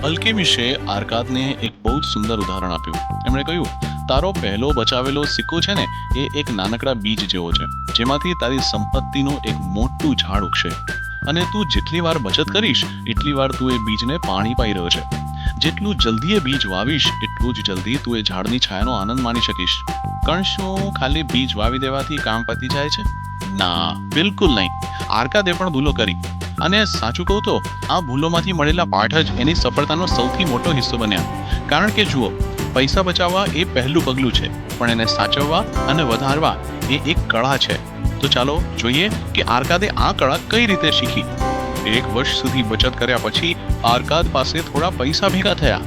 અલ્કેમિસ્ટે આર્કાદને એક બહુ જ સુંદર ઉદાહરણ આપ્યું. એમણે કહ્યું, તારો પહેલો બચાવેલો સિક્કો છે ને, એ એક નાનકડા બીજ જેવો છે, જેમાંથી તારી સંપત્તિનું એક મોટું ઝાડ ઉગશે. અને તું જેટલી વાર બચત કરીશ એટલી વાર તું એ બીજને પાણી પાઈ રહ્યો છે. જેટલું જલ્દી એ બીજ વાવીશ એટલું જ જલ્દી તું એ ઝાડની છાયાનો આનંદ માણી શકીશ. પણ શું ખાલી બીજ વાવી દેવાથી કામ પતી જાય છે? ના, બિલકુલ નહીં. આર્કાદે પણ ભૂલો કરી. અને સાચું કહું તો આ ભૂલોમાંથી મળેલા પાઠ જ એની સફળતાનો સૌથી મોટો હિસ્સો બન્યા. કારણ કે જુઓ, પૈસા બચાવવા એ પહેલું પગલું છે, પણ એને સાચવવા અને વધારવા એ એક કળા છે. તો ચાલો જોઈએ કે આર્કાદે આ કળા કઈ રીતે શીખી. 1 વર્ષ સુધી બચત કર્યા પછી આર્કાદ પાસે થોડા પૈસા ભેગા થયા,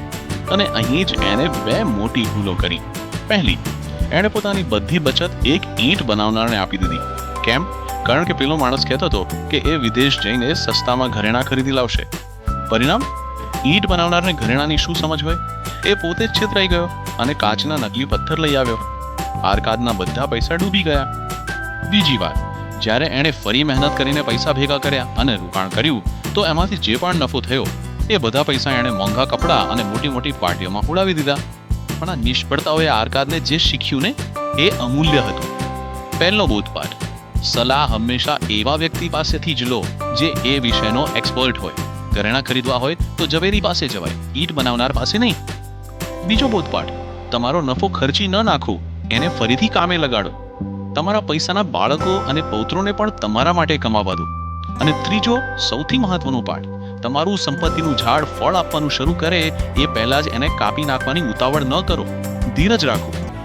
અને અહીં જ એને 2 મોટી ભૂલો કરી. પહેલી, એણે પોતાની બધી બચત એક ઈંટ બનાવનારને આપી દીધી. કેમ? કારણ કે પેલો માણસ કહેતો હતો કે એ વિદેશ જઈને સસ્તામાં ઘરેણાં ખરીદી લાવશે. પરિણામ, ઈંટ બનાવનારને ઘરેણાંની શું સમજ હોય? એ પોતે જ છેતરાઈ ગયો અને કાચના નકલી પથ્થર લઈ આવ્યો. આર્કાદના બધા પૈસા ડૂબી ગયા. બીજી વાત, જ્યારે એણે ફરી મહેનત કરીને પૈસા ભેગા કર્યા અને રોકાણ કર્યું, તો એમાંથી જે પણ નફો થયો એ બધા પૈસા એણે મોંઘા કપડાં અને મોટી મોટી પાર્ટીઓમાં ઉડાવી દીધા. પણ આ નિષ્ફળતાઓએ આર્કાદને જે શીખ્યું ને, એ અમૂલ્ય હતું. પહેલો બોધપાઠ: સલાહ હંમેશા એવા વ્યક્તિ પાસેથી જ લો જે એ વિષયનો એક્સપર્ટ હોય. ઘરેણાં ખરીદવા હોય તો ઝવેરી પાસે જવાય, ઈંટ બનાવનાર પાસે નહીં. બીજો બોધપાઠ: તમારો નફો ખર્ચી ન નાખો, એને ફરીથી કામે લગાડો. તમારા પૈસાના બાળકો અને પૌત્રોને પણ તમારા માટે કમાવા દો. અને ત્રીજો, સૌથી મહત્વનો પાઠ: તમારું સંપત્તિનું ઝાડ ફળ આપવાનું શરૂ કરે એ પહેલા જ એને કાપી નાખવાની ઉતાવળ ન કરો. ધીરજ રાખો.